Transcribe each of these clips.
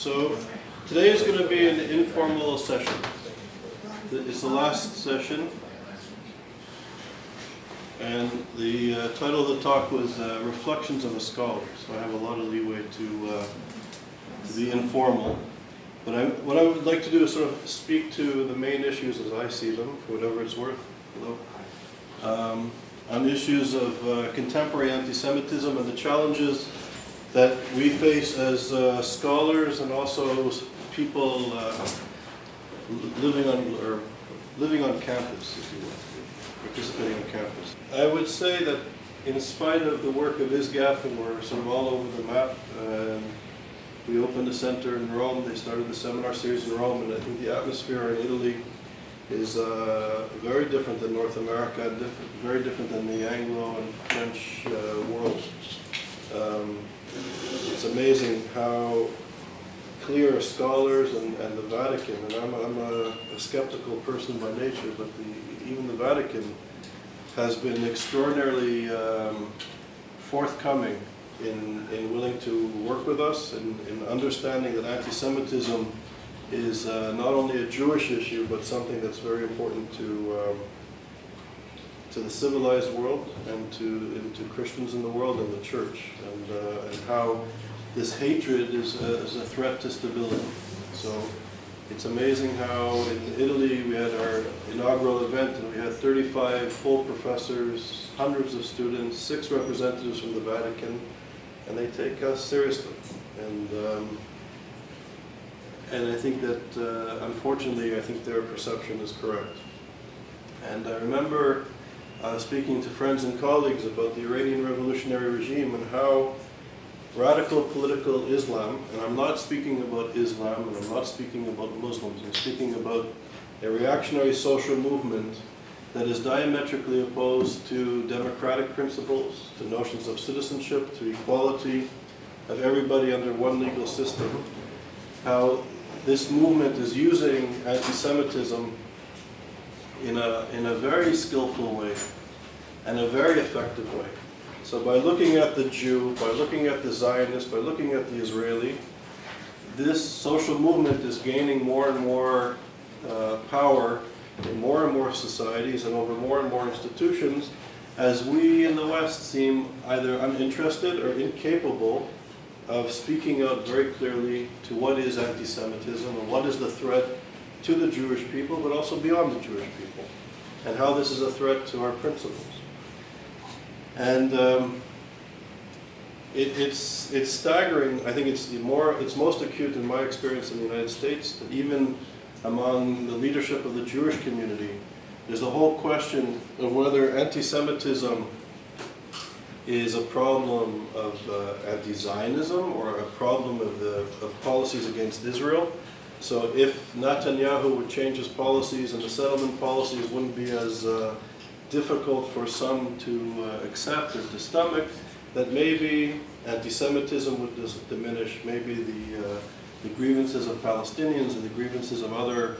So today is going to be an informal session. It's the last session, and the title of the talk was Reflections of a Scholar. So I have a lot of leeway to be informal. But what I would like to do is sort of speak to the main issues as I see them, for whatever it's worth. On issues of contemporary anti-Semitism and the challenges that we face as scholars and also people living on campus, if you will, participating on campus. I would say that in spite of the work of ISGAP, and we're sort of all over the map, we opened a center in Rome, they started the seminar series in Rome, and I think the atmosphere in Italy is very different than North America, very different than the Anglo and French world. It's amazing how clear scholars and the Vatican, and I'm a skeptical person by nature, but even the Vatican has been extraordinarily forthcoming in willing to work with us and in understanding that anti-Semitism is not only a Jewish issue, but something that's very important to the civilized world and to Christians in the world and the church, and how this hatred is a threat to stability. So it's amazing how in Italy we had our inaugural event and we had 35 full professors, hundreds of students, 6 representatives from the Vatican, and they take us seriously. And I think that, unfortunately, I think their perception is correct. And I remember speaking to friends and colleagues about the Iranian revolutionary regime and how radical political Islam, and I'm not speaking about Islam and I'm not speaking about Muslims, I'm speaking about a reactionary social movement that is diametrically opposed to democratic principles, to notions of citizenship, to equality of everybody under one legal system, how this movement is using anti-Semitism in a very skillful way and a very effective way. So by looking at the Jew, by looking at the Zionist, by looking at the Israeli, this social movement is gaining more and more power in more and more societies and over more and more institutions, as we in the West seem either uninterested or incapable of speaking out very clearly to what is anti-Semitism and what is the threat to the Jewish people, but also beyond the Jewish people, and how this is a threat to our principles. And it's staggering. I think it's most acute in my experience in the United States, that even among the leadership of the Jewish community, there's the whole question of whether anti-Semitism is a problem of anti-Zionism or a problem of policies against Israel. So if Netanyahu would change his policies and the settlement policies wouldn't be as difficult for some to accept or to stomach, that maybe anti-Semitism would diminish, maybe the grievances of Palestinians and the grievances of other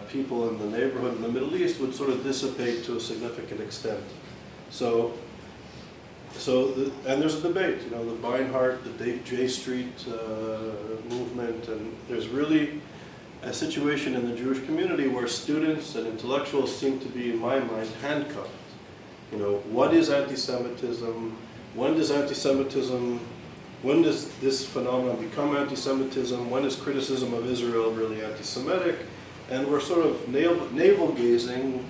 people in the neighborhood in the Middle East would sort of dissipate to a significant extent. And there's a debate, the Beinhart, the J Street movement, and there's really a situation in the Jewish community where students and intellectuals seem to be, in my mind, handcuffed. What is anti-Semitism? When does this phenomenon become anti-Semitism? When is criticism of Israel really anti-Semitic? And we're sort of navel-gazing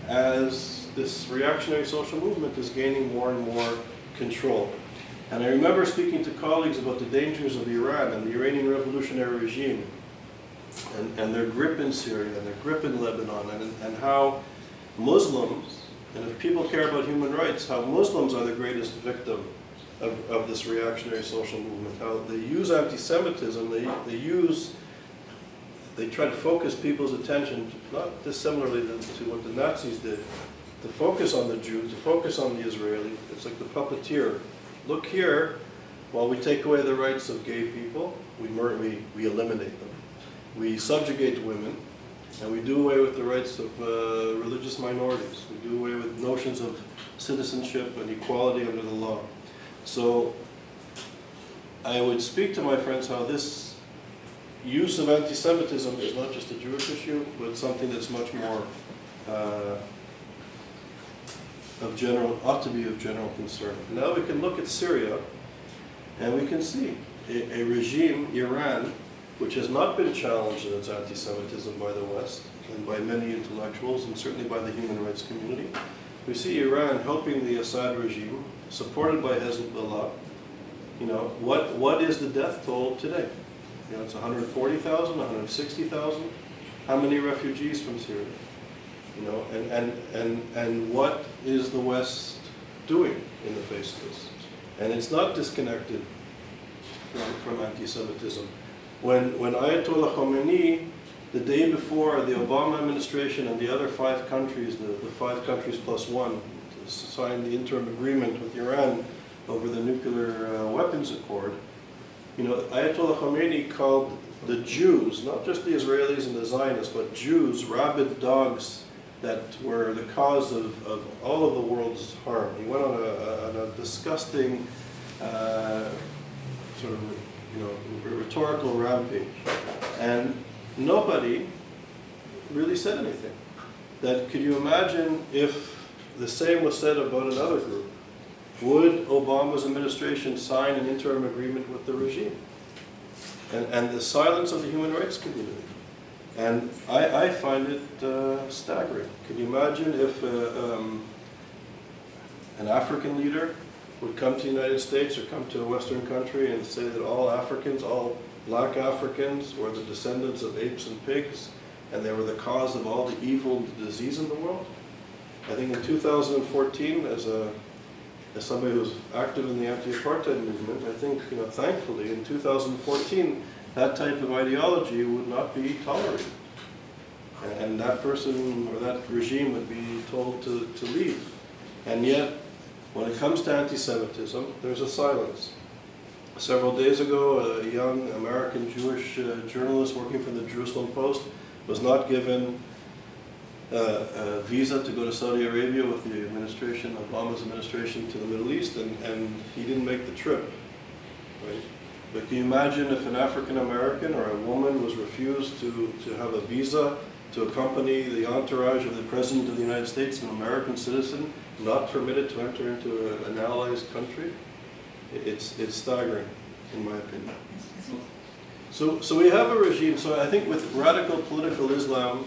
as this reactionary social movement is gaining more and more control. And I remember speaking to colleagues about the dangers of Iran and the Iranian revolutionary regime and their grip in Syria and their grip in Lebanon, and how Muslims, and if people care about human rights, how Muslims are the greatest victim of this reactionary social movement, how they use anti-Semitism, they try to focus people's attention, not dissimilarly to what the Nazis did, to focus on the Jew, to focus on the Israeli. It's like the puppeteer. Look here, while we take away the rights of gay people, we eliminate them. We subjugate women, and we do away with the rights of religious minorities. We do away with notions of citizenship and equality under the law. So I would speak to my friends how this use of anti-Semitism is not just a Jewish issue, but something that's much more ought to be of general concern. Now we can look at Syria, and we can see a regime, Iran, which has not been challenged in its anti-Semitism by the West, and by many intellectuals, and certainly by the human rights community. We see Iran helping the Assad regime, supported by Hezbollah. You know, what is the death toll today? You know, it's 140,000, 160,000. How many refugees from Syria? You know, and what is the West doing in the face of this? And it's not disconnected from anti-Semitism. When Ayatollah Khomeini, the day before the Obama administration and the other 5 countries, the 5 countries plus 1, signed the interim agreement with Iran over the nuclear weapons accord, you know, Ayatollah Khomeini called the Jews, not just the Israelis and the Zionists, but Jews, rabid dogs that were the cause of all of the world's harm. He went on a disgusting sort of, you know, rhetorical rampage. And nobody really said anything. That, could you imagine if the same was said about another group? Would Obama's administration sign an interim agreement with the regime? And the silence of the human rights community. And I find it staggering. Can you imagine if an African leader would come to the United States or come to a Western country and say that all Africans, all black Africans, were the descendants of apes and pigs, and they were the cause of all the evil and disease in the world? I think in 2014, as somebody who was active in the anti-apartheid movement, I think, you know, thankfully, in 2014, that type of ideology would not be tolerated. And that person or that regime would be told to leave. And yet, when it comes to anti-Semitism, there's a silence. Several days ago, a young American Jewish journalist working for the Jerusalem Post was not given a visa to go to Saudi Arabia with the administration, Obama's administration, to the Middle East, and he didn't make the trip. Right? But can you imagine if an African American or a woman was refused to have a visa to accompany the entourage of the President of the United States, an American citizen, not permitted to enter into an allied country? It's staggering, in my opinion. So we have a regime. So I think with radical political Islam,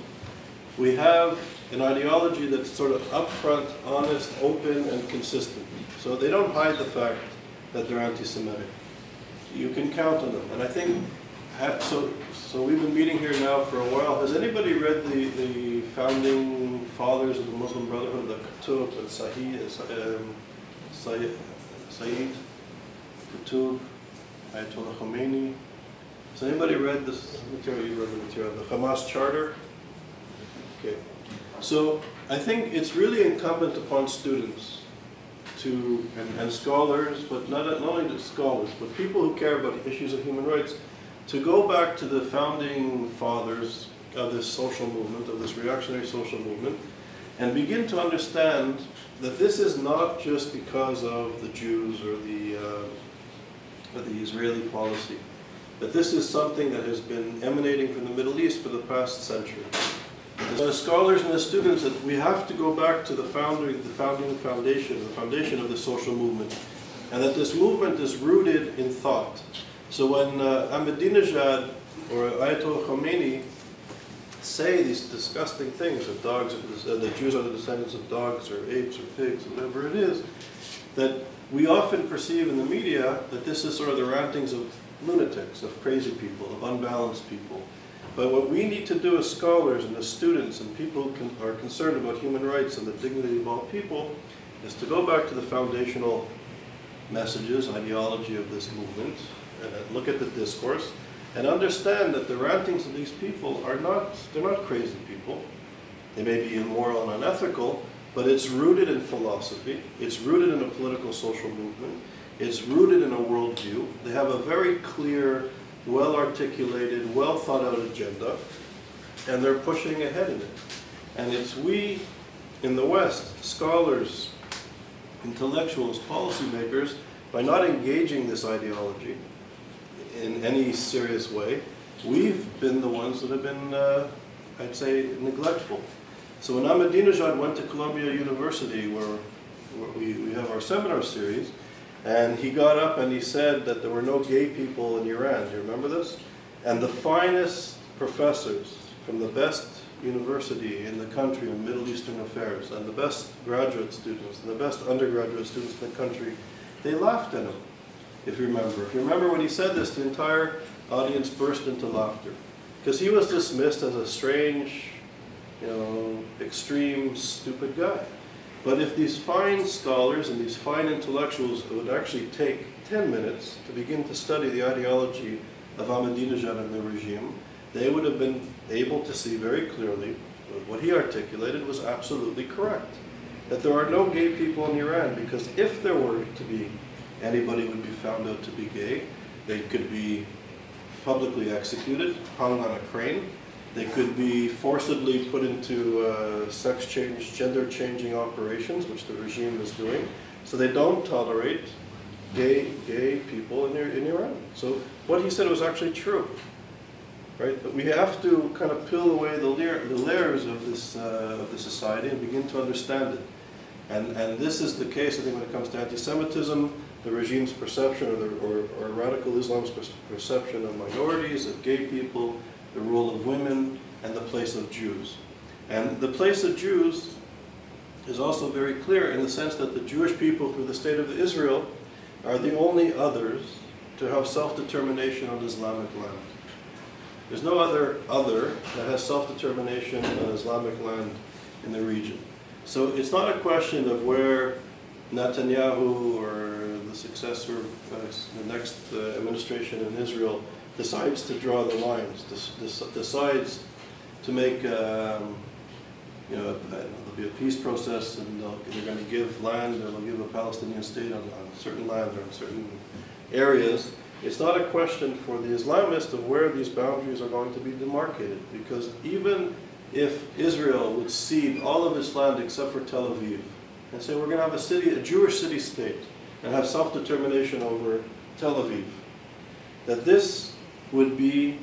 we have an ideology that's sort of upfront, honest, open, and consistent. So they don't hide the fact that they're anti-Semitic. You can count on them. And I think, so we've been meeting here now for a while. Has anybody read the founding fathers of the Muslim Brotherhood, the Qutb and Sayyid Qutb, Ayatollah Khomeini? Has anybody read this material? You read the material, the Hamas Charter? Okay. So I think it's really incumbent upon students and scholars, but not only the scholars, but people who care about issues of human rights, to go back to the founding fathers of this social movement, of this reactionary social movement, and begin to understand that this is not just because of the Jews or the Israeli policy, that this is something that has been emanating from the Middle East for the past century. The scholars and the students, that we have to go back to the founding foundation of the social movement, and that this movement is rooted in thought. So when Ahmadinejad or Ayatollah Khomeini say these disgusting things, that the Jews are the descendants of dogs or apes or pigs, whatever it is, that we often perceive in the media that this is sort of the rantings of lunatics, of crazy people, of unbalanced people. But what we need to do as scholars and as students and people who are concerned about human rights and the dignity of all people is to go back to the foundational messages, ideology of this movement, and look at the discourse, and understand that the rantings of these people are they're not crazy people. They may be immoral and unethical, but it's rooted in philosophy, it's rooted in a political social movement, it's rooted in a worldview. They have a very clear, well-articulated, well-thought-out agenda, and they're pushing ahead in it. And it's we in the West, scholars, intellectuals, policymakers, by not engaging this ideology in any serious way, we've been the ones that have been, I'd say, neglectful. So when Ahmadinejad went to Columbia University, where we have our seminar series, and he got up and he said that there were no gay people in Iran. Do you remember this? And the finest professors from the best university in the country in Middle Eastern affairs, and the best graduate students, and the best undergraduate students in the country, they laughed at him, if you remember. If you remember when he said this, the entire audience burst into laughter. Because he was dismissed as a strange, extreme, stupid guy. But if these fine scholars and these fine intellectuals would actually take 10 minutes to begin to study the ideology of Ahmadinejad and the regime, they would have been able to see very clearly that what he articulated was absolutely correct. That there are no gay people in Iran, because if there were to be anybody would be found out to be gay, they could be publicly executed, hung on a crane. They could be forcibly put into sex change, gender changing operations, which the regime is doing. So they don't tolerate gay people in Iran. So what he said was actually true, right? But we have to kind of peel away the layers of this society and begin to understand it. And this is the case, I think, when it comes to anti-Semitism, the regime's perception, or radical Islam's perception of minorities, of gay people, the role of women, and the place of Jews. And the place of Jews is also very clear in the sense that the Jewish people through the state of Israel are the only others to have self-determination on Islamic land. There's no other that has self-determination on Islamic land in the region. So it's not a question of where Netanyahu or the successor, the next administration in Israel decides to draw the lines, decides to make, there'll be a peace process, and they're going to give land, or they'll give a Palestinian state on certain land or in certain areas. It's not a question for the Islamists of where these boundaries are going to be demarcated, because even if Israel would cede all of its land except for Tel Aviv, and say we're going to have a Jewish city-state, and have self-determination over Tel Aviv, that this would be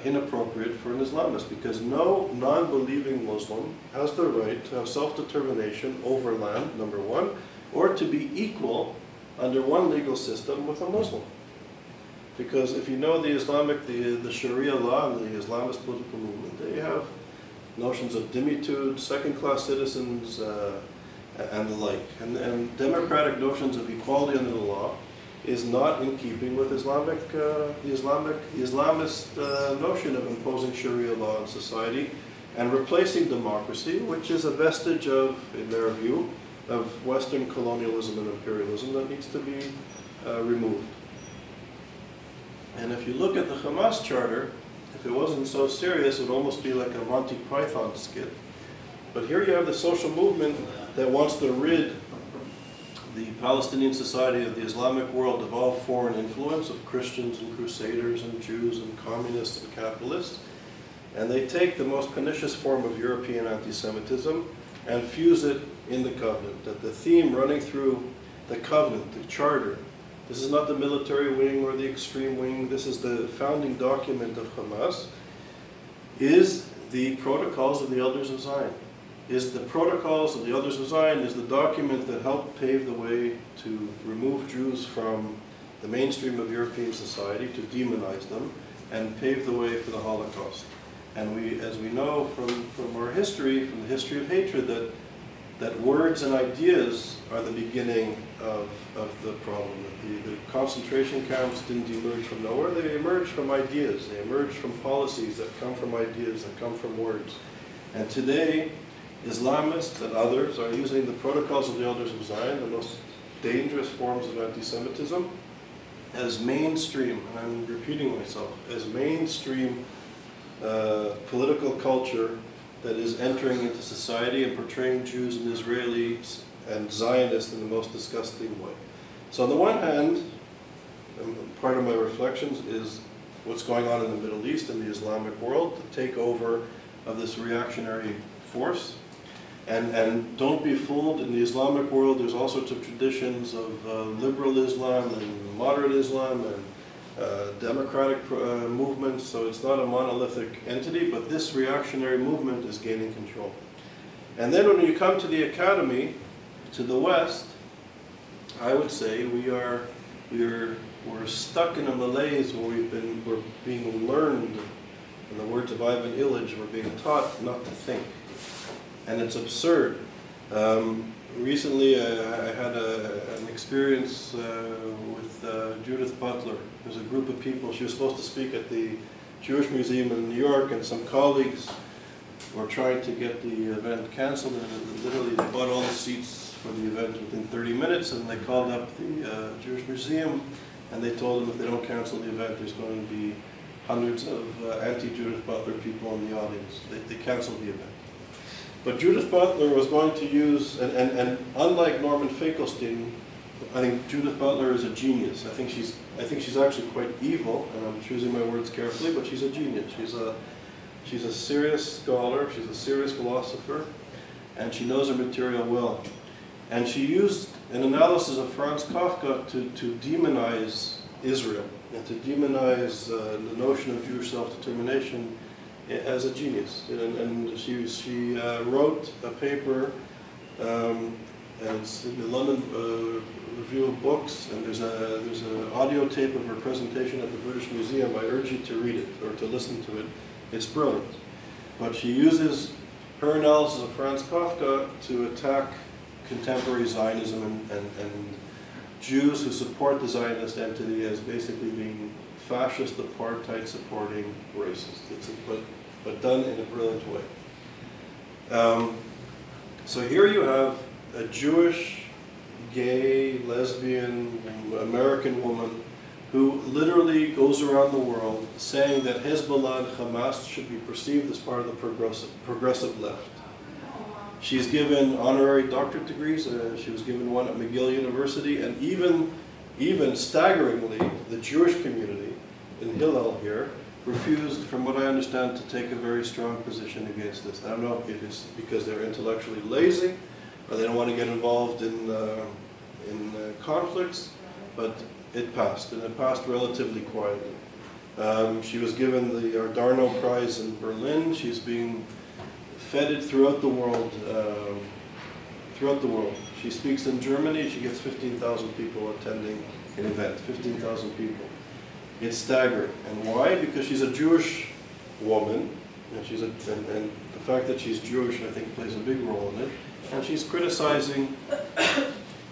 inappropriate for an Islamist, because no non-believing Muslim has the right to have self-determination over land, number one, or to be equal under one legal system with a Muslim. Because if you know the Sharia law and the Islamist political movement, they have notions of dimitude, second-class citizens, and the like. And democratic notions of equality under the law is not in keeping with the Islamist notion of imposing Sharia law in society and replacing democracy, which is a vestige of, in their view, of Western colonialism and imperialism that needs to be removed. And if you look at the Hamas charter, if it wasn't so serious, it would almost be like a Monty Python skit. But here you have the social movement that wants to rid the Palestinian society of the Islamic world of all foreign influence, of Christians and Crusaders and Jews and communists and capitalists. And they take the most pernicious form of European anti-Semitism and fuse it in the covenant. That the theme running through the covenant, the charter, this is not the military wing or the extreme wing, this is the founding document of Hamas, is the Protocols of the Elders of Zion. Is the Protocols of the Elders of Zion is the document that helped pave the way to remove Jews from the mainstream of European society, to demonize them, and pave the way for the Holocaust. And as we know from our history, from the history of hatred, that words and ideas are the beginning of the problem. The concentration camps didn't emerge from nowhere, they emerged from ideas. They emerged from policies that come from ideas, that come from words. And today, Islamists and others are using the Protocols of the Elders of Zion, the most dangerous forms of anti-Semitism, as mainstream, and I'm repeating myself, as mainstream political culture that is entering into society and portraying Jews and Israelis and Zionists in the most disgusting way. So on the one hand, part of my reflections is what's going on in the Middle East and the Islamic world, the takeover of this reactionary force. And don't be fooled, in the Islamic world there's all sorts of traditions of liberal Islam and moderate Islam and democratic movements, so it's not a monolithic entity, but this reactionary movement is gaining control. And then when you come to the academy, to the West, I would say we're stuck in a malaise where we're being learned, in the words of Ivan Illich, we're being taught not to think. And it's absurd. Recently I had an experience with Judith Butler. There's a group of people, she was supposed to speak at the Jewish Museum in New York, and some colleagues were trying to get the event canceled, and literally they bought all the seats for the event within 30 minutes, and they called up the Jewish Museum, and they told them if they don't cancel the event, there's going to be hundreds of anti-Judith Butler people in the audience. They canceled the event. But Judith Butler was going to use, and unlike Norman Finkelstein, I think Judith Butler is a genius. I think she's actually quite evil, and I'm choosing my words carefully, but she's a genius. She's a serious scholar, she's a serious philosopher, and she knows her material well. And she used an analysis of Franz Kafka to demonize Israel, and to demonize the notion of Jewish self-determination as a genius. And she wrote a paper, and it's in the London Review of Books, and there's an audio tape of her presentation at the British Museum. I urge you to read it, or to listen to it. It's brilliant. But she uses her analysis of Franz Kafka to attack contemporary Zionism and Jews who support the Zionist entity as basically being fascist, apartheid supporting racists. But done in a brilliant way. So here you have a Jewish, gay, lesbian, American woman who literally goes around the world saying that Hezbollah and Hamas should be perceived as part of the progressive left. She's given honorary doctorate degrees. She was given one at McGill University, and even staggeringly, the Jewish community in Hillel here refused, from what I understand, to take a very strong position against this. I don't know if it's because they're intellectually lazy, or they don't want to get involved in conflicts, but it passed, and it passed relatively quietly. She was given the Adorno Prize in Berlin. She's being feted throughout the world. She speaks in Germany. She gets 15,000 people attending an event. 15,000 people. It's staggering. And why? Because she's a Jewish woman, and and the fact that she's Jewish, I think, plays a big role in it. And she's criticizing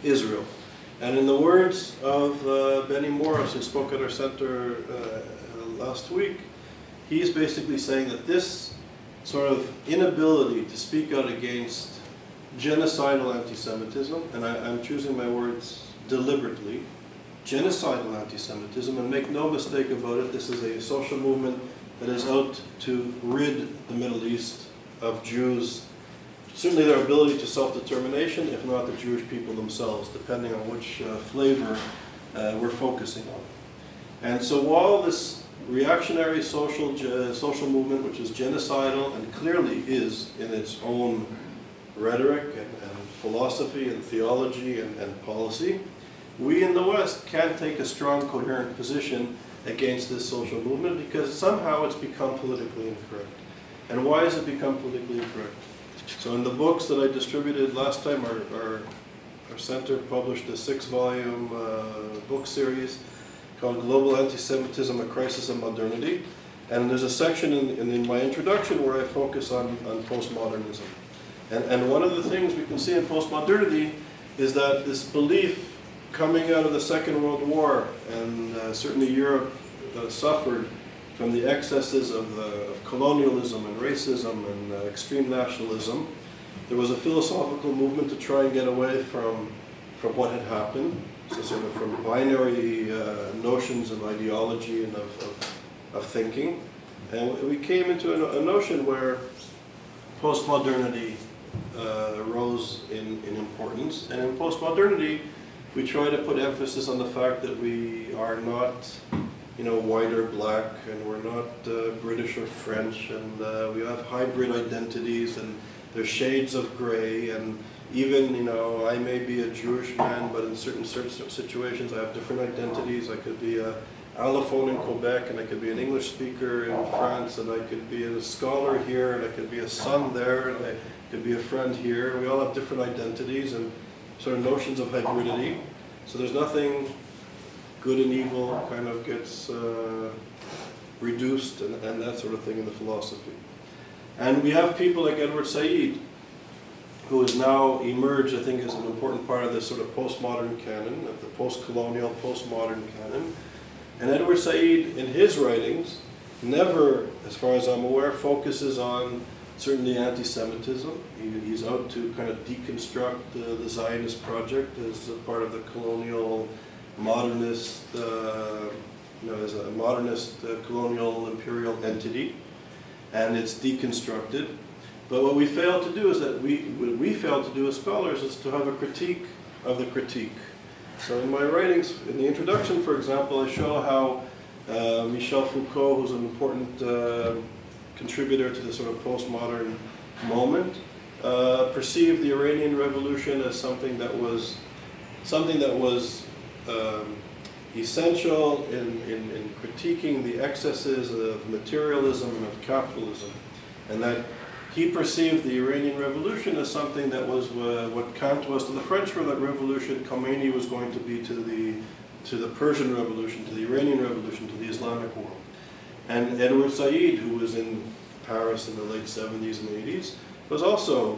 Israel. And in the words of Benny Morris, who spoke at our center last week, he's basically saying that this sort of inability to speak out against genocidal anti-Semitism, and I'm choosing my words deliberately, genocidal anti-Semitism, and make no mistake about it, this is a social movement that is out to rid the Middle East of Jews, certainly their ability to self-determination, if not the Jewish people themselves, depending on which flavor we're focusing on. And so while this reactionary social movement, which is genocidal and clearly is in its own rhetoric and philosophy and theology and policy, we in the West can't take a strong, coherent position against this social movement because somehow it's become politically incorrect. And why has it become politically incorrect? So in the books that I distributed last time, our center published a 6-volume book series called Global Anti-Semitism, A Crisis in Modernity. And there's a section in my introduction where I focus on postmodernism. And one of the things we can see in postmodernity is that this belief coming out of the Second World War, and certainly Europe suffered from the excesses of colonialism and racism and extreme nationalism. There was a philosophical movement to try and get away from what had happened, so sort of from binary notions of ideology and of thinking. And we came into a notion where postmodernity rose in importance. And in postmodernity, we try to put emphasis on the fact that we are not, white or black, and we're not British or French, and we have hybrid identities, and there's shades of gray, and even, I may be a Jewish man, but in certain situations I have different identities. I could be a allophone in Quebec, and I could be an English speaker in France, and I could be a scholar here, and I could be a son there, and I could be a friend here. We all have different identities and sort of notions of hybridity. So there's nothing good and evil kind of gets reduced and that sort of thing in the philosophy. And we have people like Edward Said, who has now emerged, I think, as an important part of this sort of postmodern canon, of the post-colonial, postmodern canon. And Edward Said, in his writings, never, as far as I'm aware, focuses on certainly anti-Semitism. He's out to kind of deconstruct the Zionist project as a part of the colonial modernist, as a modernist colonial imperial entity, and it's deconstructed. But what we fail to do is that what we fail to do as scholars is to have a critique of the critique. So in my writings, in the introduction, for example, I show how Michel Foucault, who's an important contributor to the sort of postmodern moment, perceived the Iranian Revolution as something that was essential in critiquing the excesses of materialism and of capitalism, and that he perceived the Iranian Revolution as something that was what Kant was to the French Revolution, Khomeini was going to be to the Persian Revolution, to the Iranian Revolution, to the Islamic world. And Edward Said, who was in Paris in the late 70s and 80s, was also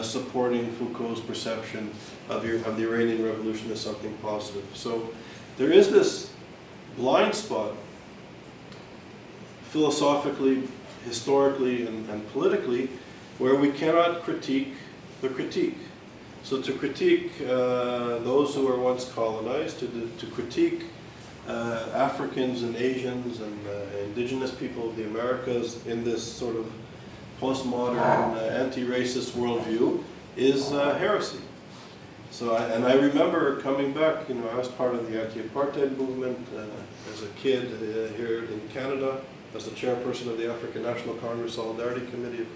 supporting Foucault's perception of the Iranian Revolution as something positive. So there is this blind spot, philosophically, historically, and politically, where we cannot critique the critique. So to critique those who were once colonized, to critique Africans and Asians and indigenous people of the Americas in this sort of postmodern anti-racist worldview is heresy. So, I remember coming back, I was part of the anti-apartheid movement as a kid here in Canada, as the chairperson of the African National Congress Solidarity Committee of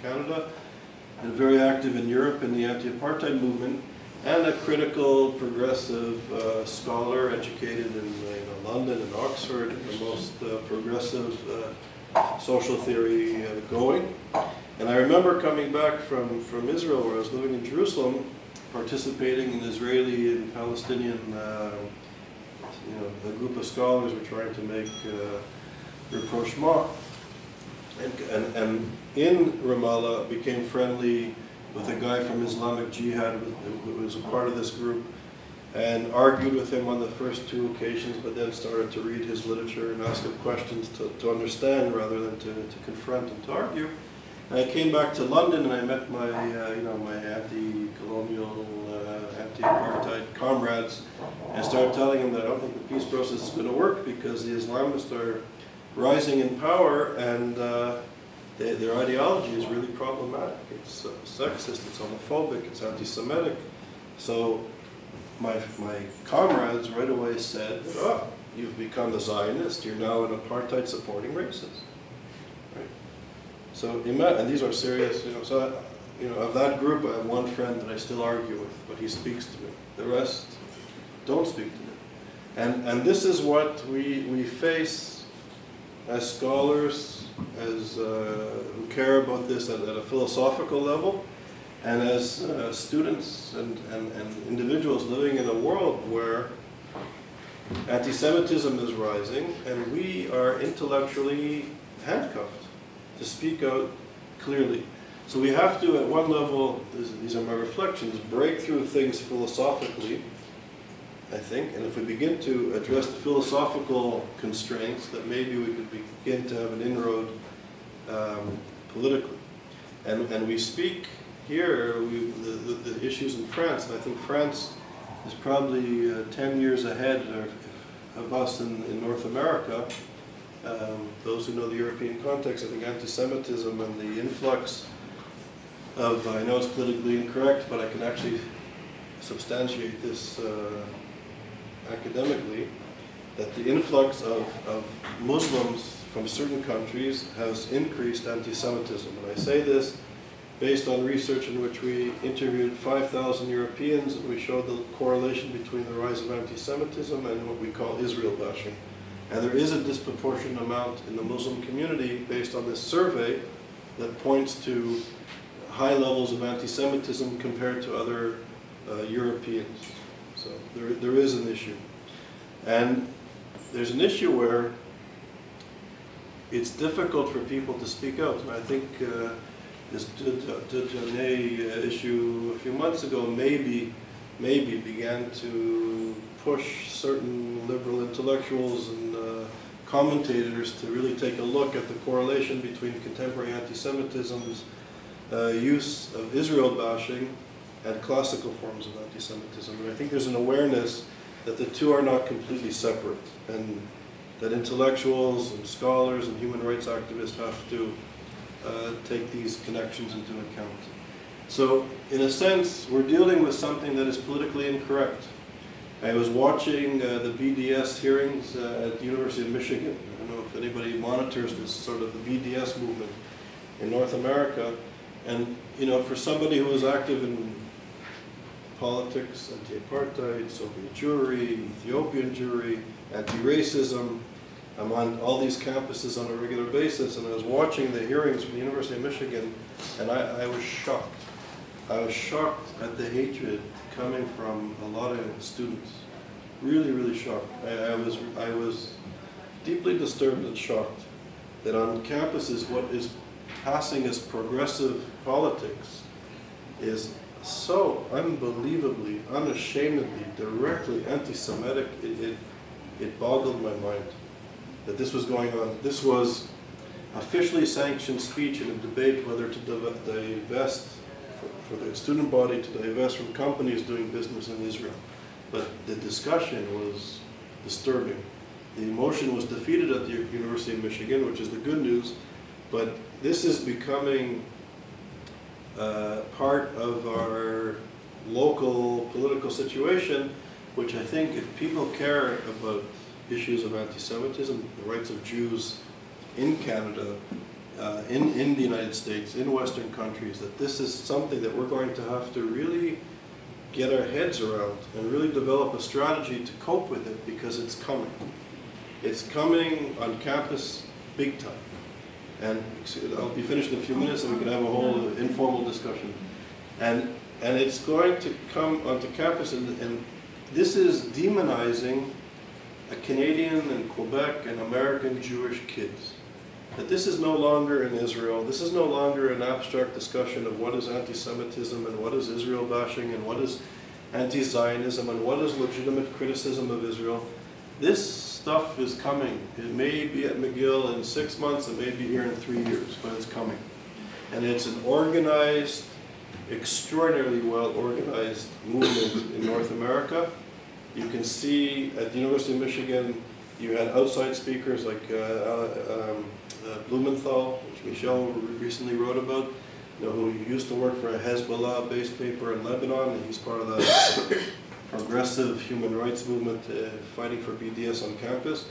Canada, and very active in Europe in the anti-apartheid movement, and a critical, progressive scholar, educated in London and Oxford, the most progressive social theory going. And I remember coming back from Israel, where I was living in Jerusalem, participating in Israeli and Palestinian, a group of scholars were trying to make rapprochement, and in Ramallah became friendly with a guy from Islamic Jihad who was a part of this group, and argued with him on the first two occasions, but then started to read his literature and ask him questions to understand rather than to confront and to argue. And I came back to London and I met my, my anti-colonial, anti-apartheid comrades, and started telling them that I don't think the peace process is going to work because the Islamists are rising in power, and their ideology is really problematic. It's sexist, it's homophobic, it's anti-Semitic. So my comrades right away said, "Oh, you've become a Zionist. You're now an apartheid-supporting racist." Right? So and these are serious. So of that group, I have one friend that I still argue with, but he speaks to me. The rest don't speak to me. And this is what we face as scholars, as who care about this at a philosophical level, and as students and individuals living in a world where anti-Semitism is rising, and we are intellectually handcuffed to speak out clearly. So we have to, at one level, these are my reflections, break through things philosophically, I think, and if we begin to address the philosophical constraints, that maybe we could begin to have an inroad politically. And we speak here, the issues in France, and I think France is probably 10 years ahead of us in North America. Those who know the European context, I think anti-Semitism and the influx of, I know it's politically incorrect, but I can actually substantiate this academically, that the influx of Muslims from certain countries has increased anti-Semitism. And I say this based on research in which we interviewed 5,000 Europeans, and we showed the correlation between the rise of anti-Semitism and what we call Israel bashing. And there is a disproportionate amount in the Muslim community based on this survey that points to high levels of anti-Semitism compared to other Europeans. So there is an issue. And there's an issue where it's difficult for people to speak out. And I think this Dujane issue a few months ago maybe began to push certain liberal intellectuals and commentators to really take a look at the correlation between contemporary anti-Semitism's use of Israel bashing and classical forms of anti-Semitism. And I think there's an awareness that the two are not completely separate, and that intellectuals and scholars and human rights activists have to take these connections into account. So, in a sense, we're dealing with something that is politically incorrect. I was watching the BDS hearings at the University of Michigan. I don't know if anybody monitors this sort of the BDS movement in North America. And, you know, for somebody who was active in politics, anti-apartheid, Soviet Jewry, Ethiopian Jewry, anti-racism, I'm on all these campuses on a regular basis, and I was watching the hearings from the University of Michigan, and I was shocked. I was shocked at the hatred coming from a lot of students. Really, really shocked. I was deeply disturbed and shocked that on campuses what is passing as progressive politics is so unbelievably, unashamedly, directly anti-Semitic. It boggled my mind that this was going on. This was officially sanctioned speech in a debate whether to divest, for the student body to divest from companies doing business in Israel. But the discussion was disturbing. The motion was defeated at the University of Michigan, which is the good news, but this is becoming part of our local political situation, which I think if people care about issues of anti-Semitism, the rights of Jews in Canada, in the United States, in Western countries, that this is something that we're going to have to really get our heads around and really develop a strategy to cope with it, because it's coming. It's coming on campus big time. And I'll be finished in a few minutes and we can have a whole informal discussion. And it's going to come onto campus, and this is demonizing a Canadian and Quebec and American Jewish kids. That this is no longer in Israel, this is no longer an abstract discussion of what is anti-Semitism and what is Israel bashing and what is anti-Zionism and what is legitimate criticism of Israel. This stuff is coming. It may be at McGill in 6 months, it may be here in 3 years, but it's coming. And it's an organized, extraordinarily well organized movement in North America. You can see at the University of Michigan, you had outside speakers like Blumenthal, which Michel recently wrote about, you know, who used to work for a Hezbollah-based paper in Lebanon, and he's part of the progressive human rights movement fighting for BDS on campus.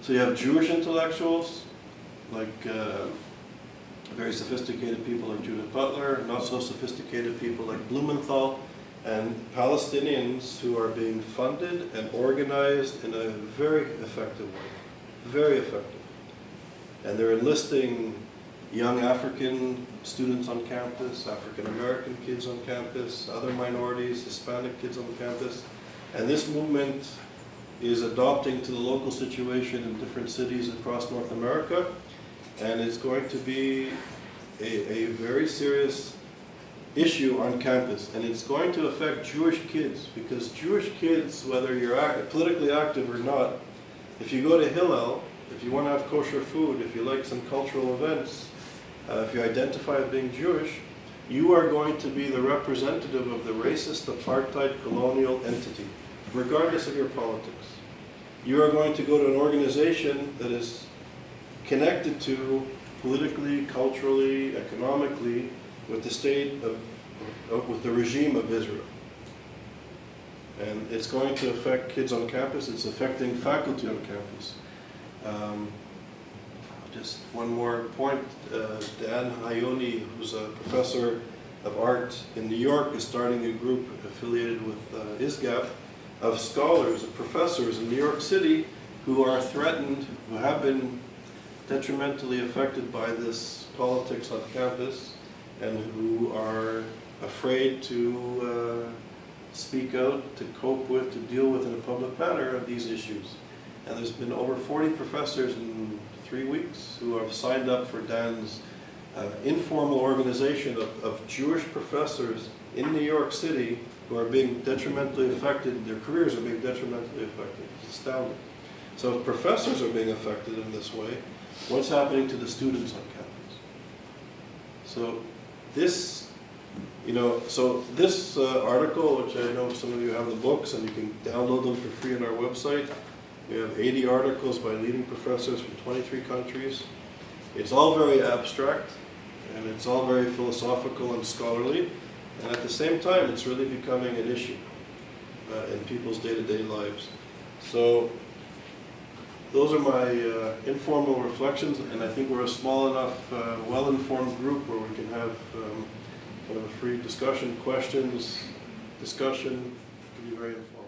So you have Jewish intellectuals, like very sophisticated people like Judith Butler, not so sophisticated people like Blumenthal, and Palestinians who are being funded and organized in a very effective way, very effective. And they're enlisting young African students on campus, African American kids on campus, other minorities, Hispanic kids on campus. And this movement is adopting to the local situation in different cities across North America. And it's going to be a very serious issue on campus. And it's going to affect Jewish kids, because Jewish kids, whether you're politically active or not, if you go to Hillel, if you want to have kosher food, if you like some cultural events, if you identify as being Jewish, you are going to be the representative of the racist, apartheid, colonial entity, regardless of your politics. You are going to go to an organization that is connected to politically, culturally, economically, with the state with the regime of Israel. And it's going to affect kids on campus, it's affecting faculty on campus. Just one more point, Dan Hayoni, who's a professor of art in New York, is starting a group affiliated with ISGAP of scholars and professors in New York City who are threatened, who have been detrimentally affected by this politics on campus, and who are afraid to speak out, to cope with, to deal with in a public manner of these issues. And there's been over 40 professors in 3 weeks who have signed up for Dan's informal organization of Jewish professors in New York City who are being detrimentally affected, their careers are being detrimentally affected. It's astounding. So if professors are being affected in this way, what's happening to the students on campus? So this, article, which I know some of you have the books and you can download them for free on our website. We have 80 articles by leading professors from 23 countries. It's all very abstract, and it's all very philosophical and scholarly, and at the same time, it's really becoming an issue in people's day-to-day lives. So those are my informal reflections, and I think we're a small enough, well-informed group where we can have kind of a free discussion, questions, discussion. It can be very informal.